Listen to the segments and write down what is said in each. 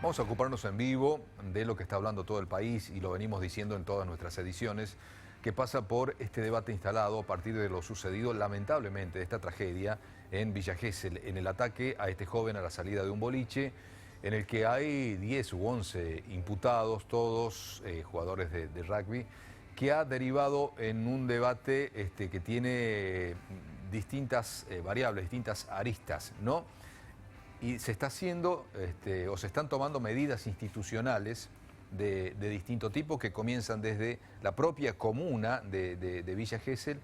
Vamos a ocuparnos en vivo de lo que está hablando todo el país y lo venimos diciendo en todas nuestras ediciones, que pasa por este debate instalado a partir de lo sucedido, lamentablemente, de esta tragedia en Villa Gesell, en el ataque a este joven a la salida de un boliche, en el que hay 10 u 11 imputados, todos jugadores de rugby, que ha derivado en un debate que tiene distintas variables, distintas aristas, ¿no? Y se está haciendo, o se están tomando medidas institucionales de distinto tipo que comienzan desde la propia comuna de Villa Gesell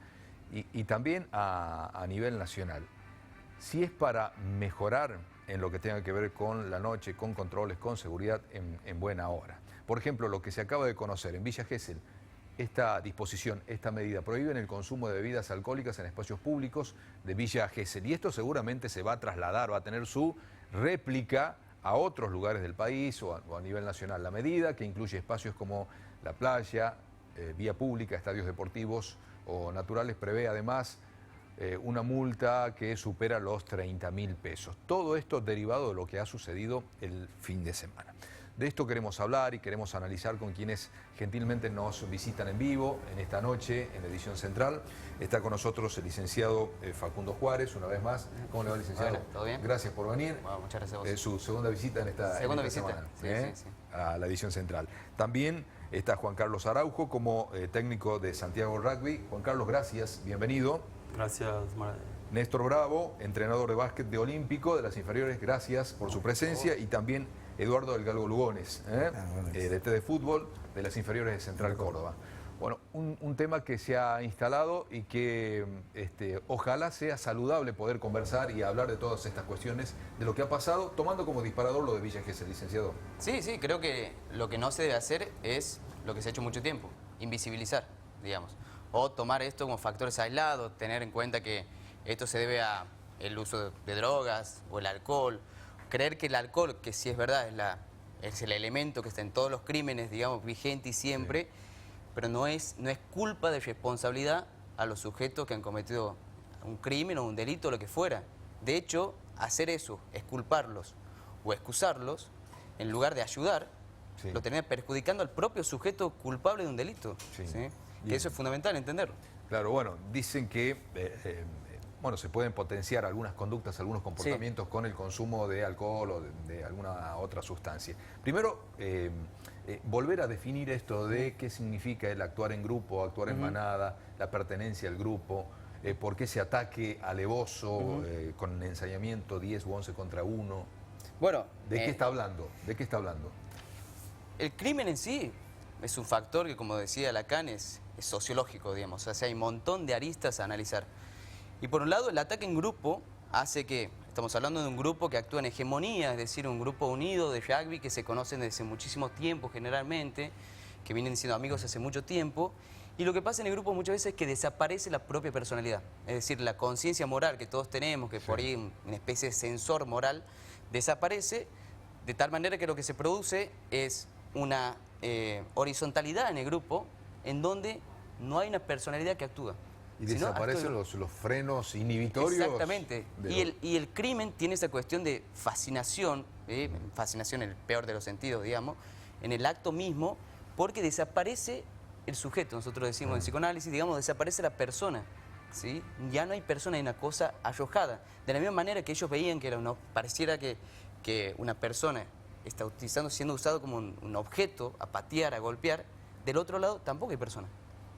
y también a nivel nacional. Si es para mejorar en lo que tenga que ver con la noche, con controles, con seguridad en buena hora. Por ejemplo, lo que se acaba de conocer en Villa Gesell, esta disposición, esta medida, prohíben el consumo de bebidas alcohólicas en espacios públicos de Villa Gesell. Y esto seguramente se va a trasladar, va a tener su réplica a otros lugares del país o a nivel nacional. La medida, que incluye espacios como la playa, vía pública, estadios deportivos o naturales, prevé además una multa que supera los 30.000 pesos. Todo esto derivado de lo que ha sucedido el fin de semana. De esto queremos hablar y queremos analizar con quienes gentilmente nos visitan en vivo en esta noche en la edición central. Está con nosotros el licenciado Facundo Juárez, una vez más. ¿Cómo le va, licenciado? Hola, ¿todo bien? Gracias por venir. Bueno, muchas gracias a vos. Su segunda visita en esta semana, sí. a la edición central. También está Juan Carlos Araujo como técnico de Santiago Rugby. Juan Carlos, gracias, bienvenido. Gracias, Néstor Bravo, entrenador de básquet de Olímpico de las inferiores, gracias por su presencia. Y también Eduardo del Galgo Lugones, DT de fútbol de las inferiores de Central Córdoba. Bueno, un tema que se ha instalado y que ojalá sea saludable poder conversar y hablar de todas estas cuestiones, de lo que ha pasado, tomando como disparador lo de Villa Gesell, licenciado. Sí, creo que lo que no se debe hacer es lo que se ha hecho mucho tiempo, invisibilizar, digamos. O tomar esto como factores aislados, tener en cuenta que esto se debe al uso de drogas o el alcohol. Creer que el alcohol, que sí es verdad, es el elemento que está en todos los crímenes, digamos, vigente y siempre, sí, pero no es culpa de responsabilidad a los sujetos que han cometido un crimen o un delito o lo que fuera. De hecho, hacer eso, exculparlos o excusarlos, en lugar de ayudar, sí, lo termina perjudicando al propio sujeto culpable de un delito. Sí. ¿Sí? Que eso es fundamental entenderlo. Claro, bueno, dicen que se pueden potenciar algunas conductas, algunos comportamientos, sí, con el consumo de alcohol o de alguna otra sustancia. Primero, volver a definir esto de qué significa el actuar en grupo, actuar en manada, la pertenencia al grupo, por qué ese ataque alevoso, con ensayamiento 10 u 11 contra 1. Bueno, ¿de qué está hablando? ¿De qué está hablando? El crimen en sí es un factor que, como decía Lacan, es sociológico, digamos. O sea, hay un montón de aristas a analizar. Y por un lado, el ataque en grupo hace que, estamos hablando de un grupo que actúa en hegemonía, es decir, un grupo unido de rugby que se conocen desde muchísimo tiempo generalmente, que vienen siendo amigos hace mucho tiempo, y lo que pasa en el grupo muchas veces es que desaparece la propia personalidad, es decir, la conciencia moral que todos tenemos, que por ahí una especie de sensor moral, desaparece, de tal manera que lo que se produce es una horizontalidad en el grupo, en donde no hay una personalidad que actúa. Y desaparecen los frenos inhibitorios. Exactamente. Y el crimen tiene esa cuestión de fascinación, fascinación en el peor de los sentidos, digamos, en el acto mismo, porque desaparece el sujeto. Nosotros decimos en psicoanálisis, digamos, desaparece la persona, ¿sí? Ya no hay persona, hay una cosa arrojada. De la misma manera que ellos veían que pareciera que una persona está siendo usado como un objeto a patear, a golpear, del otro lado tampoco hay persona,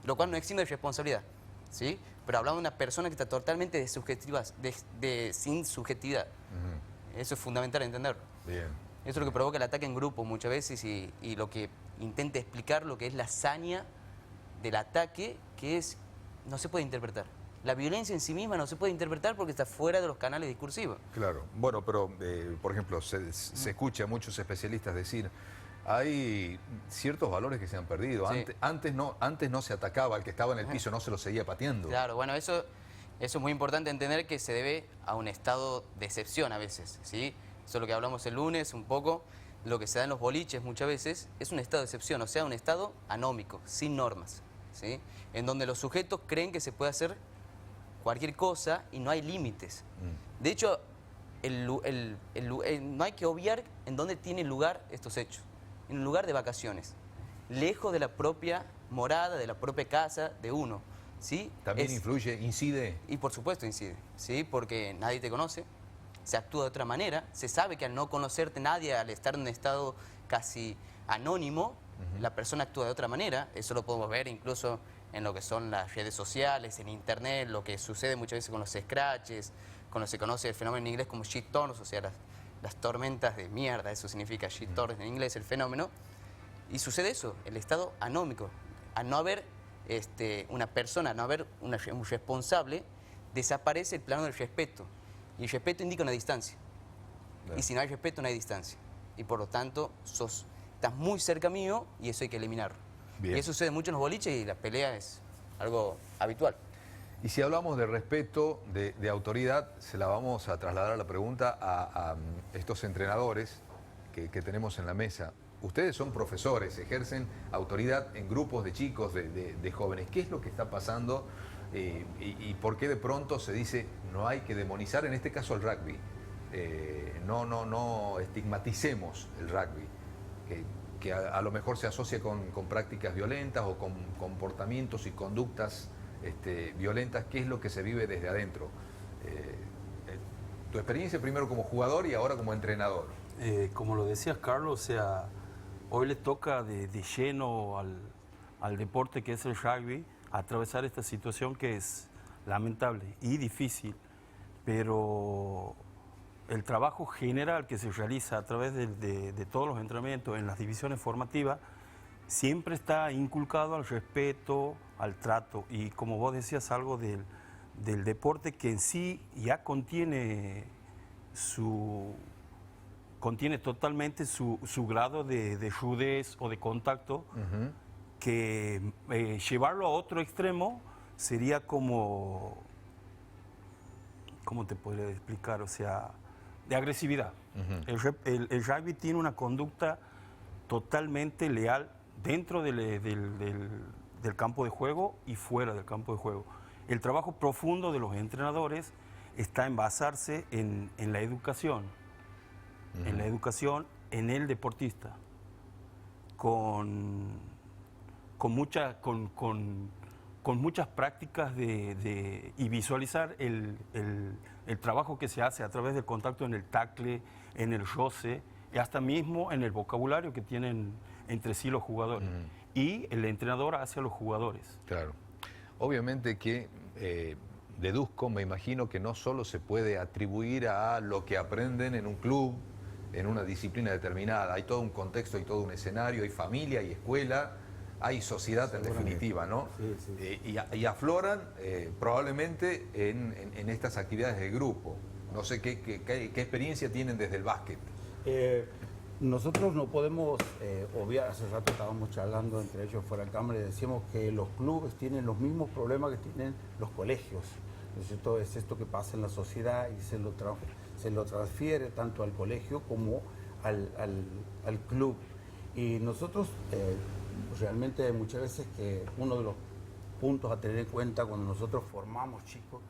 lo cual no exime de responsabilidad. ¿Sí? Pero hablamos de una persona que está totalmente sin subjetividad. Eso es fundamental entenderlo. Bien. Eso es lo que provoca el ataque en grupo muchas veces y lo que intenta explicar lo que es la saña del ataque, que no se puede interpretar. La violencia en sí misma no se puede interpretar porque está fuera de los canales discursivos. Claro. Bueno, pero, por ejemplo, se escucha a muchos especialistas decir: hay ciertos valores que se han perdido. Sí. Antes no se atacaba al que estaba en el piso, no se lo seguía pateando. Claro, bueno, eso es muy importante entender, que se debe a un estado de excepción a veces, ¿sí? Eso es lo que hablamos el lunes un poco, lo que se da en los boliches muchas veces, es un estado de excepción, o sea, un estado anómico, sin normas, ¿sí? En donde los sujetos creen que se puede hacer cualquier cosa y no hay límites. De hecho, no hay que obviar en dónde tienen lugar estos hechos. En un lugar de vacaciones, lejos de la propia morada, de la propia casa de uno. ¿Sí? ¿También influye, incide? Y por supuesto incide, ¿sí? Porque nadie te conoce, se actúa de otra manera, se sabe que al no conocerte nadie, al estar en un estado casi anónimo, la persona actúa de otra manera. Eso lo podemos ver incluso en lo que son las redes sociales, en internet, lo que sucede muchas veces con los scratches, con lo que se conoce el fenómeno en inglés como shitstorms, o sea, las tormentas de mierda, eso significa shitstorms en inglés, el fenómeno. Y sucede eso, el estado anómico, al no haber una persona, al no haber un responsable, desaparece el plano del respeto. Y el respeto indica una distancia. Claro. Y si no hay respeto, no hay distancia. Y por lo tanto, estás muy cerca mío y eso hay que eliminarlo. Bien. Y eso sucede mucho en los boliches y la pelea es algo habitual. Y si hablamos de respeto, de autoridad, se la vamos a trasladar a la pregunta a estos entrenadores que tenemos en la mesa. Ustedes son profesores, ejercen autoridad en grupos de chicos, de jóvenes. ¿Qué es lo que está pasando y por qué de pronto se dice no hay que demonizar, en este caso, el rugby? No estigmaticemos el rugby, que a lo mejor se asocia con prácticas violentas o con comportamientos y conductas violentas. ¿Qué es lo que se vive desde adentro? Tu experiencia primero como jugador y ahora como entrenador. Como lo decías, Carlos, o sea, hoy le toca de lleno al deporte que es el rugby atravesar esta situación que es lamentable y difícil, pero el trabajo general que se realiza a través de todos los entrenamientos en las divisiones formativas siempre está inculcado al respeto, al trato, y como vos decías, algo del deporte que en sí ya contiene totalmente su grado de rudez o de contacto, que llevarlo a otro extremo sería como, ¿cómo te podría explicar? O sea, de agresividad. El rugby tiene una conducta totalmente leal dentro del campo de juego y fuera del campo de juego. El trabajo profundo de los entrenadores está en basarse en la educación, en el deportista, con muchas prácticas y visualizar el trabajo que se hace a través del contacto en el tackle, en el roce, y hasta mismo en el vocabulario que tienen entre sí los jugadores. Y el entrenador hacia los jugadores. Claro. Obviamente que deduzco, me imagino que no solo se puede atribuir a lo que aprenden en un club, en una disciplina determinada. Hay todo un contexto, hay todo un escenario, hay familia, hay escuela, hay sociedad en definitiva, ¿no? Sí. Y afloran probablemente en estas actividades de grupo. No sé qué experiencia tienen desde el básquet. Nosotros no podemos obviar, hace rato estábamos charlando entre ellos fuera de cámara y decíamos que los clubes tienen los mismos problemas que tienen los colegios. Es esto que pasa en la sociedad y se lo transfiere tanto al colegio como al club. Y nosotros realmente muchas veces que uno de los puntos a tener en cuenta cuando nosotros formamos chicos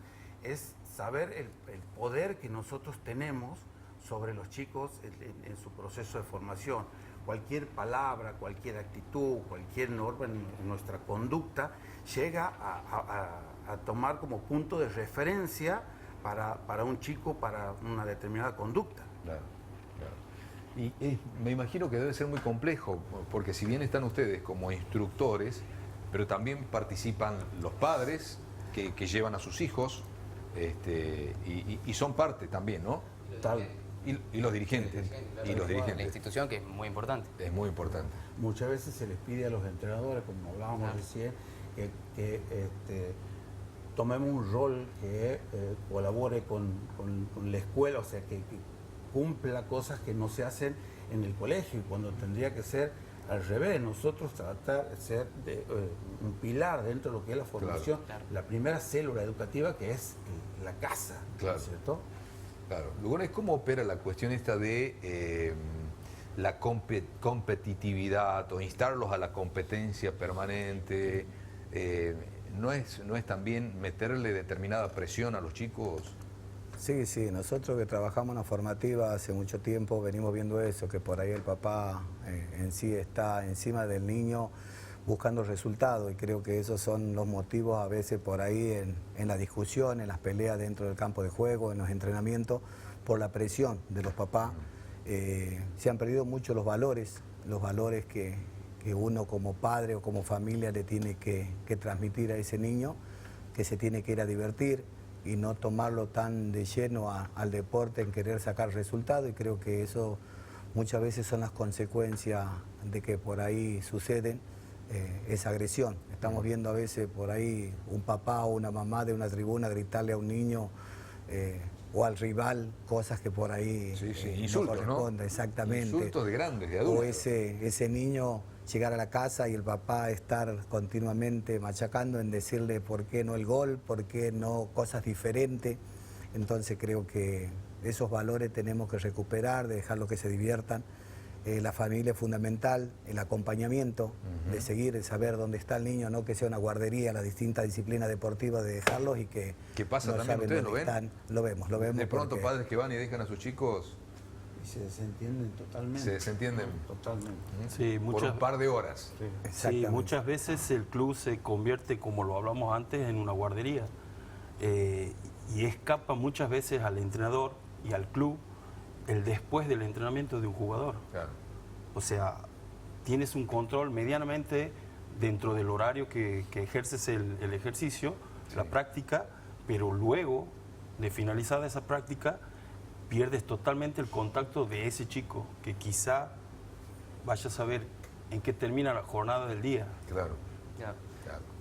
es saber el poder que nosotros tenemos sobre los chicos en su proceso de formación. Cualquier palabra, cualquier actitud, cualquier norma en nuestra conducta llega a tomar como punto de referencia para un chico, para una determinada conducta. Claro. Y me imagino que debe ser muy complejo, porque si bien están ustedes como instructores, pero también participan los padres que llevan a sus hijos y son parte también, ¿no? Tal. Y los dirigentes. La institución, que es muy importante. Es muy importante. Muchas veces se les pide a los entrenadores, como hablábamos recién, que tomemos un rol que colabore con la escuela, o sea, que cumpla cosas que no se hacen en el colegio, cuando tendría que ser al revés. Nosotros tratar de ser un pilar dentro de lo que es la formación, Claro. la primera célula educativa que es la casa, Claro. ¿cierto? Claro. Lugones, ¿cómo opera la cuestión esta de la competitividad o instarlos a la competencia permanente? ¿No es también meterle determinada presión a los chicos? Sí, sí, nosotros que trabajamos en la formativa hace mucho tiempo venimos viendo eso, que por ahí el papá en sí está encima del niño buscando resultados, y creo que esos son los motivos a veces por ahí en la discusión, en las peleas dentro del campo de juego, en los entrenamientos, por la presión de los papás. Se han perdido mucho los valores que uno como padre o como familia le tiene que transmitir a ese niño, que se tiene que ir a divertir y no tomarlo tan de lleno al deporte en querer sacar resultados, y creo que eso muchas veces son las consecuencias de que por ahí suceden esa agresión. Estamos viendo a veces por ahí un papá o una mamá de una tribuna gritarle a un niño o al rival cosas que por ahí insultos, no corresponde, exactamente. Insultos de grandes, de adultos. O ese niño llegar a la casa y el papá estar continuamente machacando en decirle por qué no el gol, por qué no cosas diferentes. Entonces creo que esos valores tenemos que recuperar, de dejarlos que se diviertan. La familia es fundamental, el acompañamiento, de seguir, de saber dónde está el niño, no que sea una guardería, las distintas disciplinas deportivas, de dejarlos y que ¿Qué pasa no también? saben ¿Ustedes lo dónde ven? están. Lo vemos. De pronto padres que van y dejan a sus chicos... Y se desentienden totalmente. Se desentienden. Totalmente. Sí, por un par de horas. Sí, muchas veces el club se convierte, como lo hablamos antes, en una guardería. Y escapa muchas veces al entrenador y al club el después del entrenamiento de un jugador. Claro. O sea, tienes un control medianamente dentro del horario que ejerces el ejercicio, la práctica, pero luego de finalizada esa práctica pierdes totalmente el contacto de ese chico, que quizá vaya a saber en qué termina la jornada del día. Claro. Claro.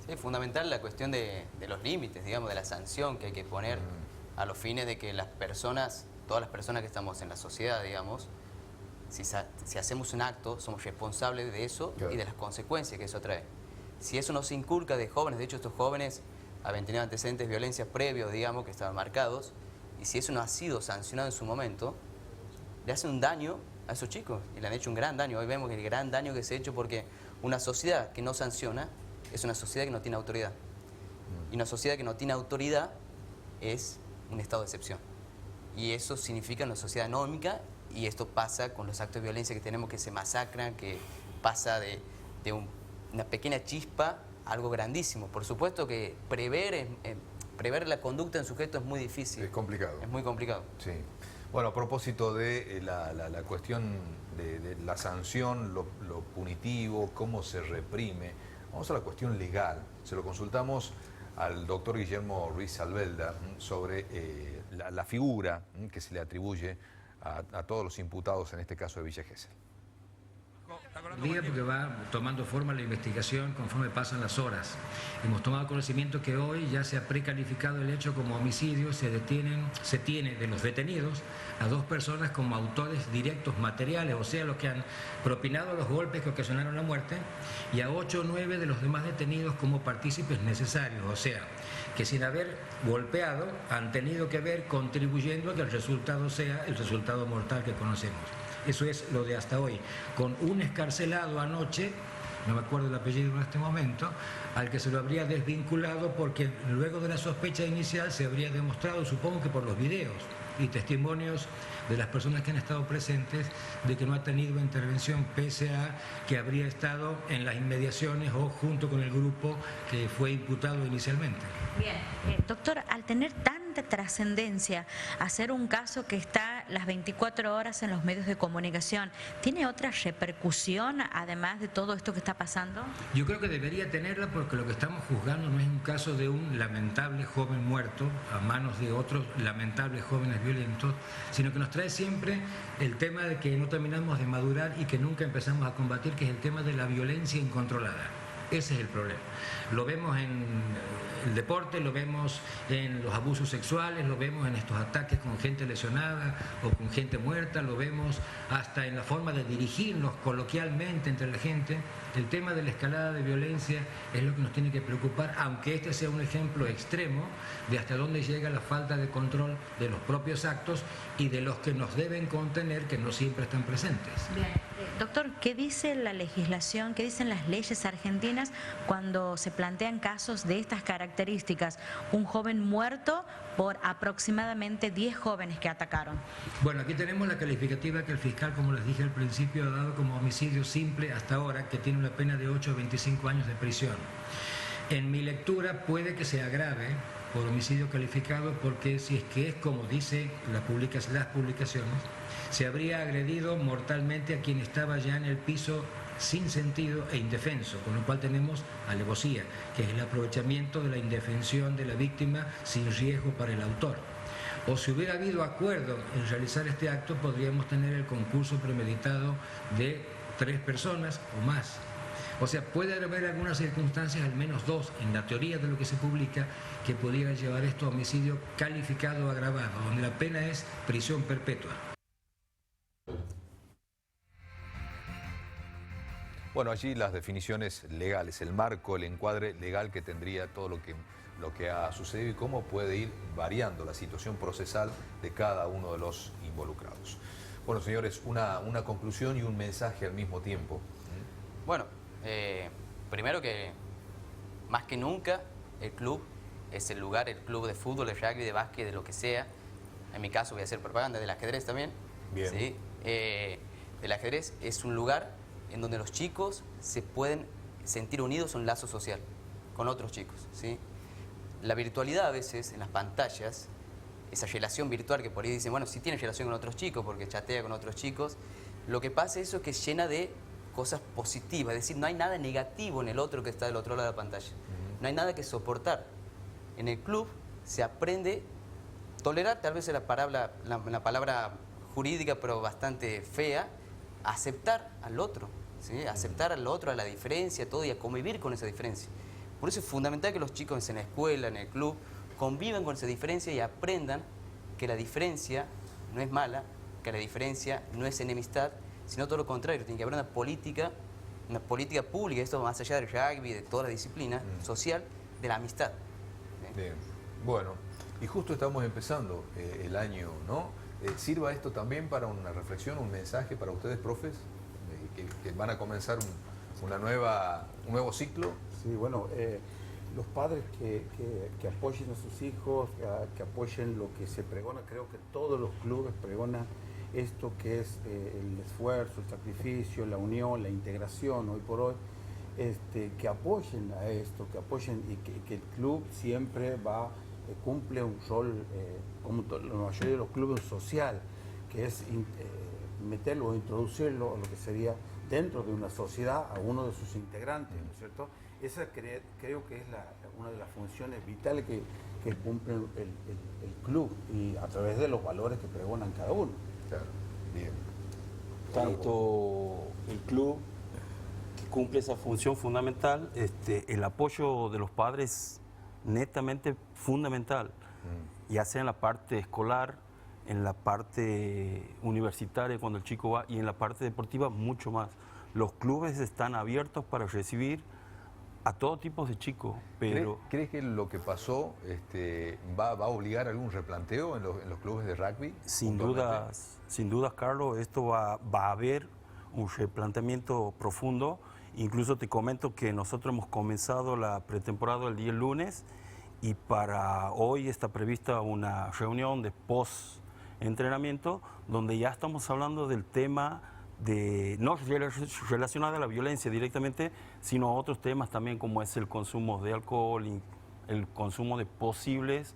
Sí, es fundamental la cuestión de los límites, digamos, de la sanción que hay que poner a los fines de que las personas, todas las personas que estamos en la sociedad, digamos, si hacemos un acto, somos responsables de eso y de las consecuencias que eso trae. Si eso no se inculca de jóvenes, de hecho estos jóvenes habían tenido antecedentes de violencia previos, digamos, que estaban marcados, y si eso no ha sido sancionado en su momento, le hace un daño a esos chicos, y le han hecho un gran daño. Hoy vemos el gran daño que se ha hecho porque una sociedad que no sanciona es una sociedad que no tiene autoridad. Y una sociedad que no tiene autoridad es un estado de excepción. Y eso significa una sociedad anómica, y esto pasa con los actos de violencia que tenemos, que se masacran, que pasa de una pequeña chispa a algo grandísimo. Por supuesto que prever la conducta en sujeto es muy difícil. Es complicado. Es muy complicado. Sí. Bueno, a propósito de la cuestión de la sanción, lo punitivo, cómo se reprime, vamos a la cuestión legal. Se lo consultamos al doctor Guillermo Ruiz Albelda sobre la figura que se le atribuye a todos los imputados en este caso de Villa Gesell. Día porque va tomando forma la investigación conforme pasan las horas. Hemos tomado conocimiento que hoy ya se ha precalificado el hecho como homicidio, se tiene de los detenidos a 2 personas como autores directos materiales, o sea, los que han propinado los golpes que ocasionaron la muerte, y a 8 o 9 de los demás detenidos como partícipes necesarios, o sea, que sin haber golpeado han tenido que ver contribuyendo a que el resultado sea el resultado mortal que conocemos. Eso es lo de hasta hoy, con un excarcelado anoche, no me acuerdo el apellido en este momento, al que se lo habría desvinculado porque luego de la sospecha inicial se habría demostrado, supongo que por los videos y testimonios de las personas que han estado presentes, de que no ha tenido intervención pese a que habría estado en las inmediaciones o junto con el grupo que fue imputado inicialmente. Bien, doctor, al tener tanta trascendencia, hacer un caso que está las 24 horas en los medios de comunicación, ¿tiene otra repercusión además de todo esto que está pasando? Yo creo que debería tenerla, porque lo que estamos juzgando no es un caso de un lamentable joven muerto a manos de otros lamentables jóvenes violentos, sino que nos trae siempre el tema de que no terminamos de madurar y que nunca empezamos a combatir, que es el tema de la violencia incontrolada. Ese es el problema. Lo vemos en el deporte, lo vemos en los abusos sexuales, lo vemos en estos ataques con gente lesionada o con gente muerta, lo vemos hasta en la forma de dirigirnos coloquialmente entre la gente. El tema de la escalada de violencia es lo que nos tiene que preocupar, aunque este sea un ejemplo extremo de hasta dónde llega la falta de control de los propios actos y de los que nos deben contener, que no siempre están presentes. Bien. Doctor, ¿qué dice la legislación, qué dicen las leyes argentinas cuando se plantean casos de estas características? Un joven muerto por aproximadamente 10 jóvenes que atacaron. Bueno, aquí tenemos la calificativa que el fiscal, como les dije al principio, ha dado como homicidio simple hasta ahora, que tiene una pena de 8 a 25 años de prisión. En mi lectura puede que se agrave por homicidio calificado, porque si es que es como dice las publicaciones, se habría agredido mortalmente a quien estaba ya en el piso sin sentido e indefenso, con lo cual tenemos alevosía, que es el aprovechamiento de la indefensión de la víctima sin riesgo para el autor. O si hubiera habido acuerdo en realizar este acto, podríamos tener el concurso premeditado de 3 personas o más. O sea, puede haber algunas circunstancias, al menos 2, en la teoría de lo que se publica, que pudieran llevar esto a homicidio calificado o agravado, donde la pena es prisión perpetua. Bueno, allí las definiciones legales, el marco, el encuadre legal que tendría todo lo que ha sucedido y cómo puede ir variando la situación procesal de cada uno de los involucrados. Bueno, señores, una conclusión y un mensaje al mismo tiempo. Bueno, primero que más que nunca el club es el lugar, el club de fútbol, de rugby, de básquet, de lo que sea. En mi caso voy a hacer propaganda del ajedrez también. Bien. ¿Sí? El ajedrez es un lugar en donde los chicos se pueden sentir unidos en un lazo social con otros chicos, ¿sí? La virtualidad a veces en las pantallas, esa relación virtual que por ahí dicen, bueno, sí tiene relación con otros chicos porque chatea con otros chicos, lo que pasa es eso que es llena de cosas positivas, es decir, no hay nada negativo en el otro que está del otro lado de la pantalla, no hay nada que soportar. En el club se aprende a tolerar, tal vez es la palabra jurídica pero bastante fea, aceptar al otro, ¿sí? Aceptar al otro, a la diferencia, todo, y a convivir con esa diferencia. Por eso es fundamental que los chicos en la escuela, en el club, convivan con esa diferencia y aprendan que la diferencia no es mala, que la diferencia no es enemistad, sino todo lo contrario. Tiene que haber una política pública, esto más allá del rugby, de toda la disciplina social, de la amistad. ¿Sí? Bien. Bueno, y justo estamos empezando el año, ¿no? ¿Sirva esto también para una reflexión, un mensaje para ustedes, profes, que van a comenzar un nuevo ciclo? Sí, bueno, los padres que apoyen a sus hijos, que apoyen lo que se pregona, creo que todos los clubes pregonan esto que es el esfuerzo, el sacrificio, la unión, la integración hoy por hoy, que apoyen a esto, que apoyen y que el club siempre cumple un rol, como la mayoría de los clubes, social, que es meterlo o introducirlo a lo que sería dentro de una sociedad a uno de sus integrantes, ¿no es cierto? Esa creo que es una de las funciones vitales que cumple el club, y a través de los valores que pregonan cada uno. Claro, bien. Tanto el club que cumple esa función fundamental, el apoyo de los padres netamente fundamental, ya sea en la parte escolar, en la parte universitaria cuando el chico va, y en la parte deportiva mucho más. Los clubes están abiertos para recibir a todo tipo de chicos, pero... ¿Crees que lo que pasó va a obligar a algún replanteo en los clubes de rugby? Sin dudas, Carlos, esto va a haber un replanteamiento profundo. Incluso te comento que nosotros hemos comenzado la pretemporada el día lunes, y para hoy está prevista una reunión de post-entrenamiento donde ya estamos hablando del tema no relacionado a la violencia directamente, sino a otros temas también, como es el consumo de alcohol, el consumo de posibles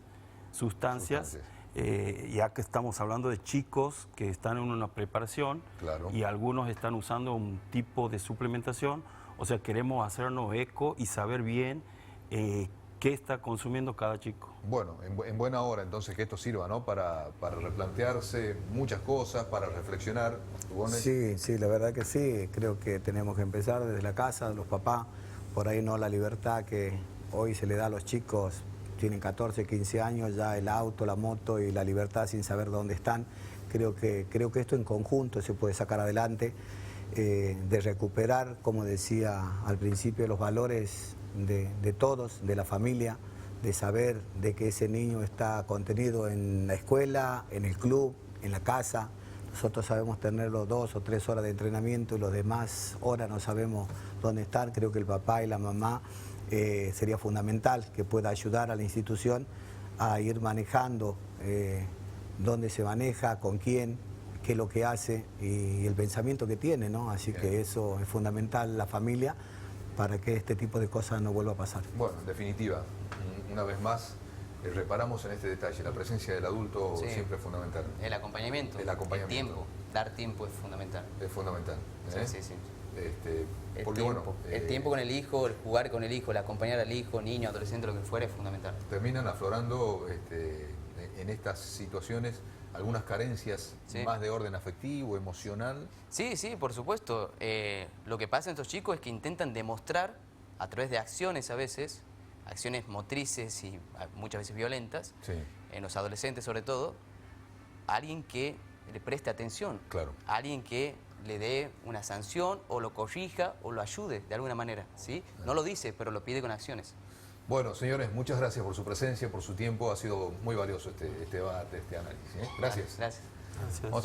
sustancias. Ya que estamos hablando de chicos que están en una preparación, claro, y algunos están usando un tipo de suplementación. O sea, queremos hacernos eco y saber bien qué está consumiendo cada chico. Bueno, en buena hora entonces que esto sirva, ¿no? Para replantearse muchas cosas, para reflexionar. Sí, la verdad que sí. Creo que tenemos que empezar desde la casa, los papás. Por ahí no la libertad que hoy se le da a los chicos. Tienen 14, 15 años, ya el auto, la moto y la libertad sin saber dónde están. Creo que esto en conjunto se puede sacar adelante, de recuperar, como decía al principio, los valores de todos, de la familia, de saber de que ese niño está contenido en la escuela, en el club, en la casa. Nosotros sabemos tener los 2 o 3 horas de entrenamiento y los demás horas no sabemos dónde están. Creo que el papá y la mamá sería fundamental que pueda ayudar a la institución a ir manejando dónde se maneja, con quién, qué es lo que hace y el pensamiento que tiene, ¿no? Así que eso es fundamental, la familia, para que este tipo de cosas no vuelva a pasar. Bueno, en definitiva, una vez más, reparamos en este detalle, la presencia del adulto siempre es fundamental. El acompañamiento, el tiempo, dar tiempo es fundamental. Es fundamental. Sí. Porque, el tiempo con el hijo, el jugar con el hijo, el acompañar al hijo, niño, adolescente, lo que fuera, es fundamental. Terminan aflorando en estas situaciones algunas carencias más de orden afectivo, emocional. Sí, por supuesto. Lo que pasa en estos chicos es que intentan demostrar, a través de acciones a veces, acciones motrices y muchas veces violentas, en los adolescentes sobre todo, a alguien que le preste atención, a alguien que le dé una sanción o lo corrija o lo ayude de alguna manera, ¿sí? No lo dice, pero lo pide con acciones. Bueno, señores, muchas gracias por su presencia, por su tiempo. Ha sido muy valioso este debate, este análisis. Gracias. Gracias.